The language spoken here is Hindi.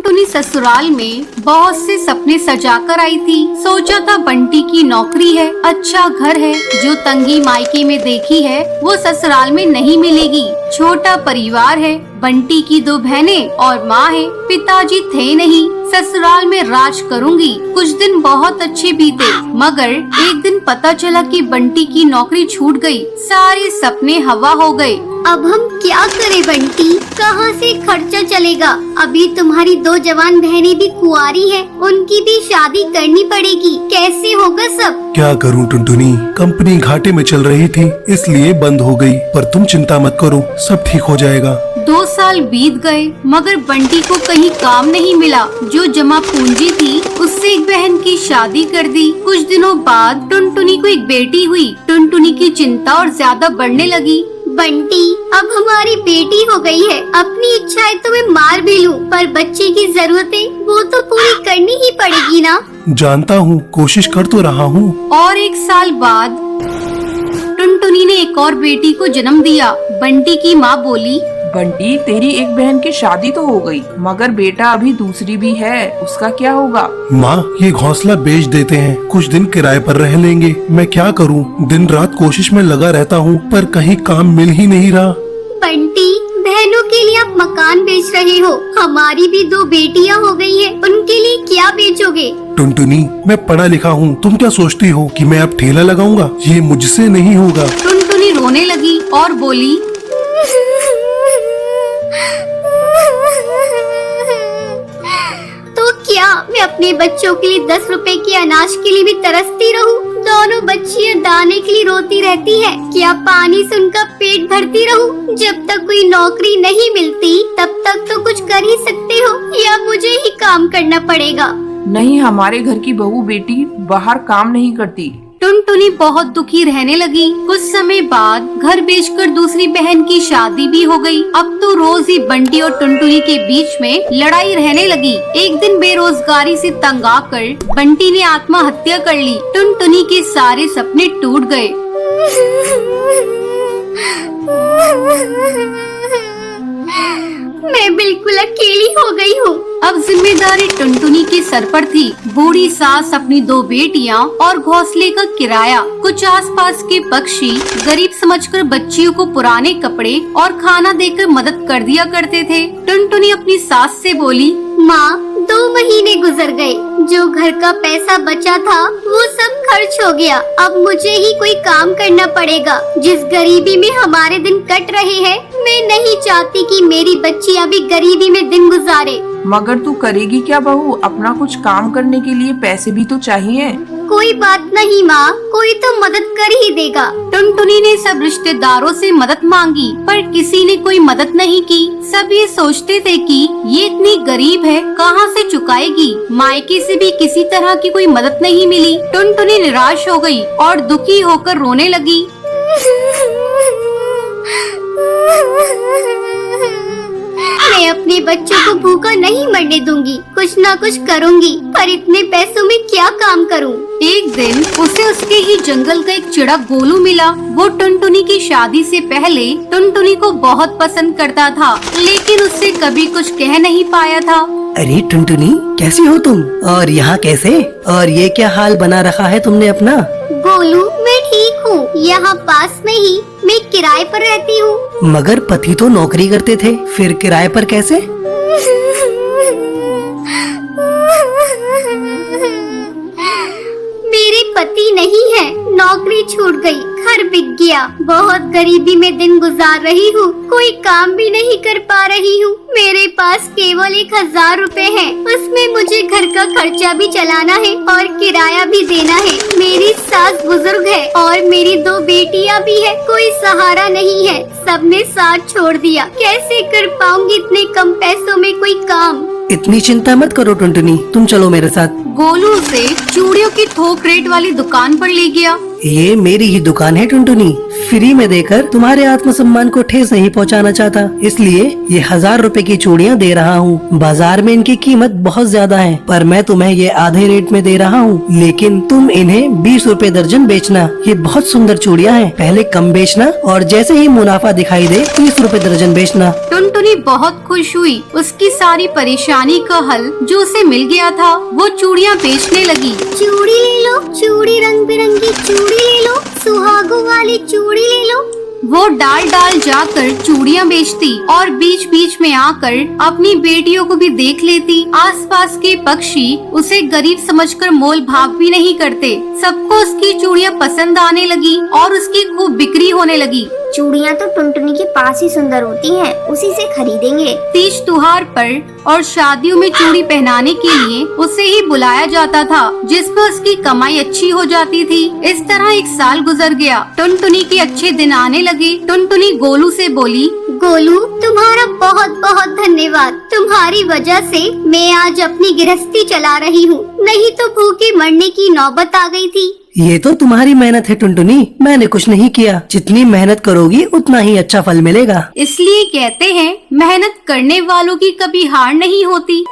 टुनटुनी ससुराल में बहुत से सपने सजा कर आई थी। सोचा था बंटी की नौकरी है, अच्छा घर है, जो तंगी मायके में देखी है वो ससुराल में नहीं मिलेगी। छोटा परिवार है, बंटी की 2 बहनें और माँ है, पिताजी थे नहीं, ससुराल में राज करूंगी। कुछ दिन बहुत अच्छे बीते, मगर एक दिन पता चला कि बंटी की नौकरी छूट गई। सारे सपने हवा हो गए। अब हम क्या करें बंटी, कहाँ से खर्चा चलेगा? अभी तुम्हारी 2 जवान बहनें भी कुंवारी हैं, उनकी भी शादी करनी पड़ेगी, कैसे होगा सब? क्या करूं टुनटुनी, कंपनी घाटे में चल रही थी इसलिए बंद हो गई, पर तुम चिंता मत करो, सब ठीक हो जाएगा। 2 साल बीत गए मगर बंटी को कहीं काम नहीं मिला। जो जमा पूंजी थी उससे एक बहन की शादी कर दी। कुछ दिनों बाद टुनटुनी को एक बेटी हुई। टुनटुनी की चिंता और ज्यादा बढ़ने लगी। बंटी, अब हमारी बेटी हो गई है, अपनी इच्छाएं तो मैं मार भी लूं, पर बच्चे की जरूरतें वो तो पूरी करनी ही पड़ेगी ना। जानता हूँ, कोशिश कर तो रहा हूँ। और 1 साल बाद टुनटुनी ने एक और बेटी को जन्म दिया। बंटी की माँ बोली, बंटी, तेरी एक बहन की शादी तो हो गई, मगर बेटा अभी दूसरी भी है, उसका क्या होगा? माँ, ये घोंसला बेच देते हैं, कुछ दिन किराए पर रह लेंगे। मैं क्या करूँ, दिन रात कोशिश में लगा रहता हूँ, पर कहीं काम मिल ही नहीं रहा। बंटी, बहनों के लिए आप मकान बेच रहे हो, हमारी भी 2 बेटियां हो गई हैं, उनके लिए क्या बेचोगे? टुनटुनी, मैं पढ़ा लिखा हूँ, तुम क्या सोचती हो कि मैं अब ठेला लगाऊंगा? ये मुझसे नहीं होगा। टुनटुनी रोने लगी और बोली, तो क्या मैं अपने बच्चों के लिए 10 रुपए के अनाज के लिए भी तरसती रहूं? दोनों बच्चियां दाने के लिए रोती रहती हैं। क्या पानी से उनका पेट भरती रहूं? जब तक कोई नौकरी नहीं मिलती तब तक तो कुछ कर ही सकते हो, या मुझे ही काम करना पड़ेगा? नहीं, हमारे घर की बहू बेटी बाहर काम नहीं करती। टुनटुनी बहुत दुखी रहने लगी। कुछ समय बाद घर बेचकर दूसरी बहन की शादी भी हो गई। अब तो रोज ही बंटी और टुनटुनी के बीच में लड़ाई रहने लगी। एक दिन बेरोजगारी से तंग आकर बंटी ने आत्महत्या कर ली। टुनटुनी के सारे सपने टूट गए। मैं बिल्कुल अकेली हो गई हूँ। अब जिम्मेदारी टुनटुनी के सर पर थी। बूढ़ी सास, अपनी 2 बेटियां और घोंसले का किराया। कुछ आसपास के पक्षी गरीब समझकर बच्चियों को पुराने कपड़े और खाना देकर मदद कर दिया करते थे। टुनटुनी अपनी सास से बोली, माँ, 2 महीने गुजर गए, जो घर का पैसा बचा था वो सब खर्च हो गया। अब मुझे ही कोई काम करना पड़ेगा। जिस गरीबी में हमारे दिन कट रहे हैं, मैं नहीं चाहती कि मेरी बच्चियाँ भी गरीबी में दिन गुजारे। मगर तू करेगी क्या बहू? अपना कुछ काम करने के लिए पैसे भी तो चाहिए। कोई बात नहीं माँ, कोई तो मदद कर ही देगा। टुनटुनी ने सब रिश्तेदारों से मदद मांगी, पर किसी ने कोई मदद नहीं की। सब ये सोचते थे कि ये इतनी गरीब है, कहाँ से चुकाएगी। मायके से भी किसी तरह की कोई मदद नहीं मिली। टुनटुनी निराश हो गई और दुखी होकर रोने लगी। मैं अपने बच्चों को भूखा नहीं मरने दूंगी, कुछ ना कुछ करूंगी, पर इतने पैसों में क्या काम करूं? एक दिन उसे उसके ही जंगल का एक चिड़ा गोलू मिला। वो टुनटुनी की शादी से पहले टुनटुनी को बहुत पसंद करता था, लेकिन उससे कभी कुछ कह नहीं पाया था। अरे टुनटुनी, कैसी हो तुम? और यहाँ कैसे? और ये क्या हाल बना रखा है तुमने अपना? गोलू, मैं ठीक हूँ, यहाँ पास में ही मैं किराए पर रहती हूँ। मगर पति तो नौकरी करते थे, फिर किराए पर कैसे? मेरे पति नहीं है, नौकरी छूट गई, घर बिक गया, बहुत गरीबी में दिन गुजार रही हूँ, कोई काम भी नहीं कर पा रही हूँ। मेरे पास केवल 1000 रुपए हैं, उसमें मुझे घर का खर्चा भी चलाना है और किराया भी देना है। मेरी सास बुजुर्ग है और मेरी 2 बेटियां भी है, कोई सहारा नहीं है, सबने साथ छोड़ दिया। कैसे कर पाऊंगी इतने कम पैसों में कोई काम? इतनी चिंता मत करो टुनटुनी, तुम चलो मेरे साथ। गोलू उसे चूड़ियों की थोक रेट वाली दुकान पर ले गया। ये मेरी ही दुकान है टुनटुनी। फ्री में देकर तुम्हारे आत्मसम्मान को ठेस नहीं पहुंचाना चाहता, इसलिए ये 1000 रुपए की चूड़ियां दे रहा हूँ। बाजार में इनकी कीमत बहुत ज्यादा है, पर मैं तुम्हें ये आधे रेट में दे रहा हूँ। लेकिन तुम इन्हें 20 रुपए दर्जन बेचना। ये बहुत सुंदर चूड़ियां हैं। पहले कम बेचना और जैसे ही मुनाफा दिखाई दे 30 रुपए दर्जन बेचना। टुनटुनी बहुत खुश हुई। उसकी सारी परेशानी का हल जो उसे मिल गया था, वो चूड़ियाँ बेचने लगी। चूड़ी ले लो, चूड़ी रंग बिरंगी चूड़ी ले लो, सुहागों वाली चूड़ी ले लो। वो डाल डाल जाकर चूड़ियाँ बेचती और बीच बीच में आकर अपनी बेटियों को भी देख लेती। आसपास के पक्षी उसे गरीब समझकर मोल भाव भी नहीं करते। सबको उसकी चूड़ियाँ पसंद आने लगी और उसकी खूब बिक्री होने लगी। चूड़ियाँ तो टुनटुनी के पास ही सुंदर होती हैं, उसी से खरीदेंगे। तीज त्योहार पर और शादियों में चूड़ी पहनाने के लिए उसे ही बुलाया जाता था, जिसमें उसकी कमाई अच्छी हो जाती थी। इस तरह 1 साल गुजर गया। टुनटुनी के अच्छे दिन आने लगे। टुनटुनी गोलू से बोली, गोलू, तुम्हारा बहुत बहुत धन्यवाद। तुम्हारी वजह से मैं आज अपनी गृहस्थी चला रही हूँ, नहीं तो भूखे मरने की नौबत आ गई थी। ये तो तुम्हारी मेहनत है टुनटुनी, मैंने कुछ नहीं किया। जितनी मेहनत करोगी उतना ही अच्छा फल मिलेगा। इसलिए कहते हैं मेहनत करने वालों की कभी हार नहीं होती।